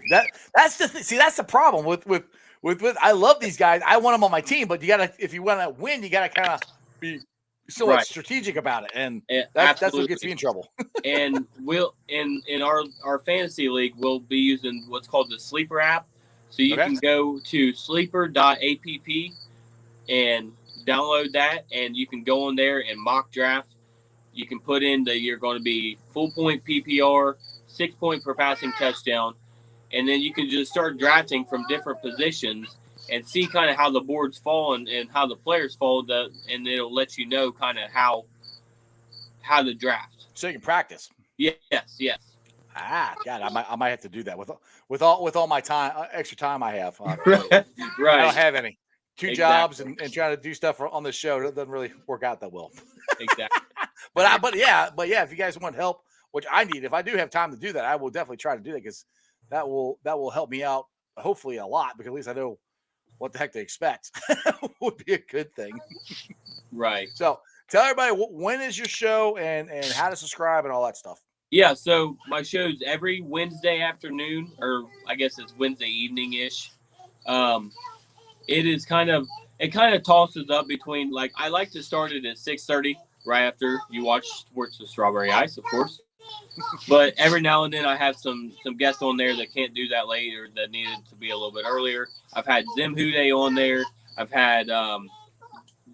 That's the see. That's the problem with I love these guys. I want them on my team, but if you want to win, you gotta kind of be somewhat strategic about it, and that's what gets me in trouble. And we'll in our fantasy league, we'll be using what's called the Sleeper app. So you can go to sleeper.app and download that, and you can go on there and mock draft. You can put in that you're going to be full point PPR, 6 point per passing touchdown, and then you can just start drafting from different positions and see kind of how the boards fall and how the players fall, and it'll let you know kind of how to draft. So you can practice. Yes. God, I might have to do that with all my time, extra time I have. Right. I don't have any. Two jobs and trying to do stuff on the show, it doesn't really work out that well. Exactly. But yeah, if you guys want help, which I need, if I do have time to do that, I will definitely try to do that, because that will help me out hopefully a lot, because at least I know what the heck they expect. Would be a good thing. Right. So tell everybody when is your show and how to subscribe and all that stuff. Yeah, so my show's every Wednesday afternoon, or I guess it's Wednesday evening-ish. It kind of tosses up between, like, I like to start it at 6:30, right after you watch Sports with Strawberry Ice, of course. But every now and then I have some guests on there that can't do that late or that needed to be a little bit earlier. I've had Zim Hude on there. I've had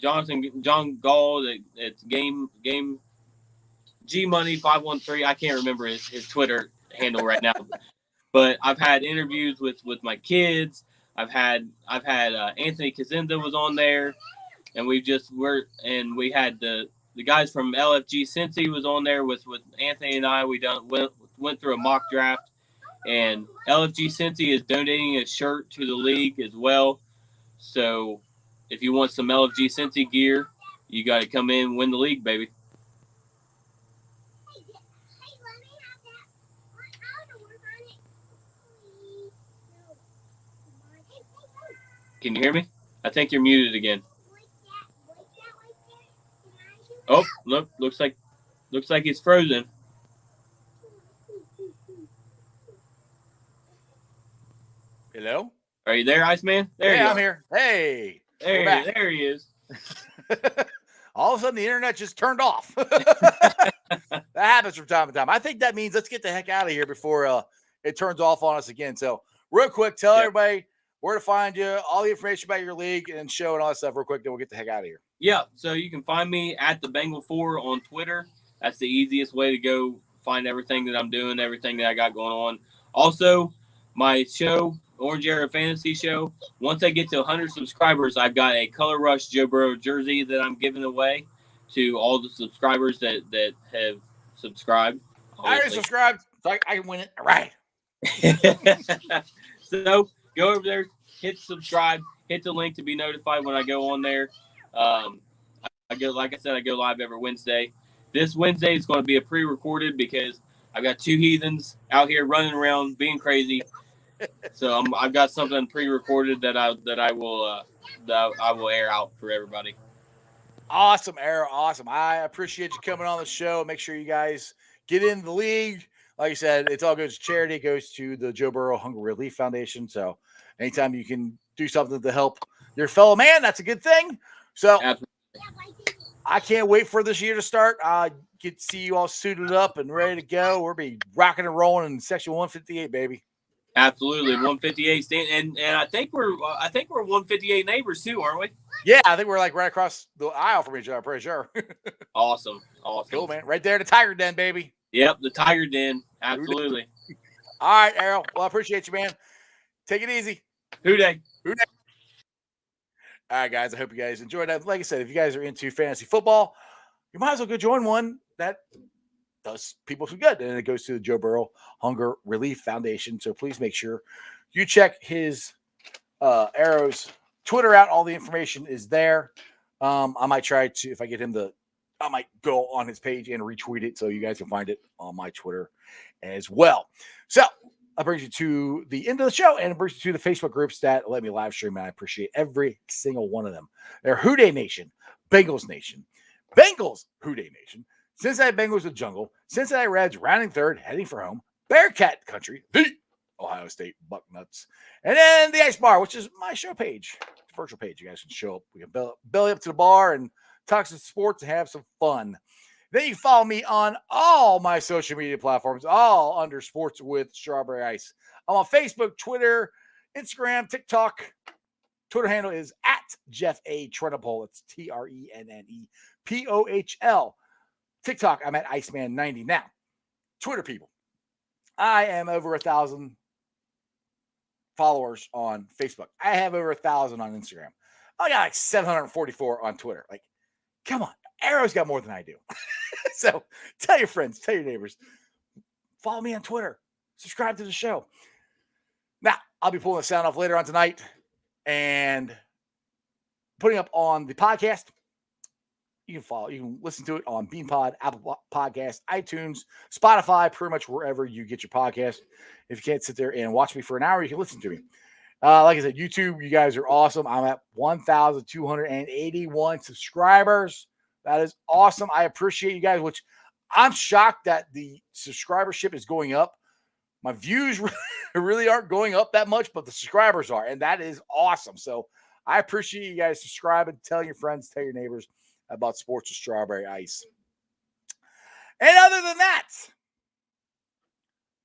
John Gall, it's Game G Money 513. I can't remember his Twitter handle right now. But I've had interviews with my kids. I've had Anthony Kazinda was on there, and we had the guys from LFG Cincy was on there with Anthony and I. We went through a mock draft, and LFG Cincy is donating a shirt to the league as well. So if you want some LFG Cincy gear, you got to come in and win the league, baby. Can you hear me? I think you're muted again. Oh, look, looks like he's frozen. Hello? Are you there, Iceman? There you are. I'm here. Hey. There he is. All of a sudden, the internet just turned off. That happens from time to time. I think that means let's get the heck out of here before it turns off on us again. So, real quick, tell everybody where to find you, all the information about your league and show and all that stuff real quick, then we'll get the heck out of here. Yeah, so you can find me at the Bengal4 on Twitter. That's the easiest way to go find everything that I'm doing, everything that I got going on. Also, my show, Orange Era Fantasy Show, once I get to 100 subscribers, I've got a Color Rush Joe Burrow jersey that I'm giving away to all the subscribers that have subscribed. Obviously. I already subscribed, so I can win it. All right. So go over there, hit subscribe, hit the link to be notified when I go on there. I go live every Wednesday. This Wednesday is going to be a pre-recorded because I've got two heathens out here running around being crazy. So I've got something pre-recorded that I will air out for everybody. Awesome, Arrow. Awesome. I appreciate you coming on the show. Make sure you guys get in the league. Like I said, it's all goes to charity. It goes to the Joe Burrow Hunger Relief Foundation. So anytime you can do something to help your fellow man, that's a good thing. So absolutely. I can't wait for this year to start. Get to see you all suited up and ready to go. We'll be rocking and rolling in section 158, baby. Absolutely, 158 stand, and I think we're 158 neighbors too, aren't we? Yeah, I think we're like right across the aisle from each other. I'm pretty sure. Awesome. Cool, man. Right there, the Tiger Den, baby. Yep, the Tiger Den. Absolutely. All right, Errol. Well, I appreciate you, man. Take it easy. Who day? All right, guys. I hope you guys enjoyed that. Like I said, if you guys are into fantasy football, you might as well go join one that does people some good. And it goes to the Joe Burrow Hunger Relief Foundation. So please make sure you check his Arrow's Twitter out. All the information is there. I might try to, if I get him I might go on his page and retweet it so you guys can find it on my Twitter as well. So that brings you to the end of the show, and it brings you to the Facebook groups that let me live stream, and I appreciate every single one of them. They're Who Dey Nation, Bengals Nation, Bengals Who Dey Nation, Cincinnati Bengals with Jungle, Cincinnati Reds rounding third, heading for home, Bearcat Country, the Ohio State Bucknuts, and then the Ice Bar, which is my show page, virtual page. You guys can show up. We can belly up to the bar and talk some sports and have some fun. Then you follow me on all my social media platforms, all under Sports with Strawberry Ice. I'm on Facebook, Twitter, Instagram, TikTok. Twitter handle is at Jeff A. Trenopole. It's TRENNEPOHL. TikTok, I'm at Iceman90. Now, Twitter people, I am over 1,000 followers on Facebook. I have over 1,000 on Instagram. I got like 744 on Twitter. Like, come on. Arrow's got more than I do. So tell your friends, tell your neighbors, follow me on Twitter, subscribe to the show. Now, I'll be pulling the sound off later on tonight and putting up on the podcast. You can listen to it on BeanPod, Apple Podcasts, iTunes, Spotify, pretty much wherever you get your podcast. If you can't sit there and watch me for an hour, you can listen to me. Like I said, YouTube, you guys are awesome. I'm at 1,281 subscribers. That is awesome. I appreciate you guys, which I'm shocked that the subscribership is going up. My views really aren't going up that much, but the subscribers are, and that is awesome. So I appreciate you guys subscribing, tell your friends, tell your neighbors about Sports with Strawberry Ice. And other than that,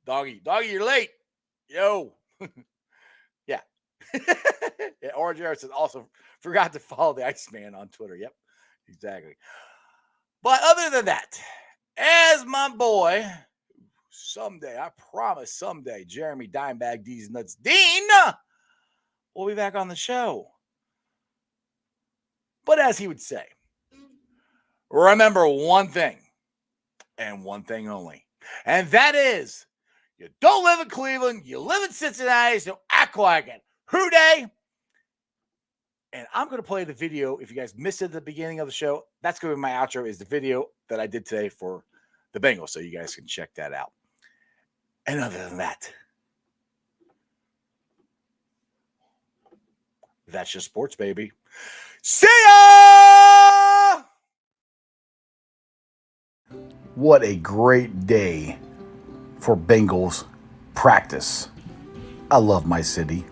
Doggy, you're late. Yo. Yeah. Yeah. Orange Air says also forgot to follow the Iceman on Twitter. Yep, exactly. But other than that, as my boy, someday, I promise someday, Jeremy Dimebag D's Nuts Dean will be back on the show. But as he would say, remember one thing and one thing only. And that is, you don't live in Cleveland, you live in Cincinnati, so act like it. Who day? And I'm going to play the video. If you guys missed it at the beginning of the show, that's going to be my outro, is the video that I did today for the Bengals, so you guys can check that out. And other than that, that's just sports, baby. See ya! What a great day for Bengals practice. I love my city.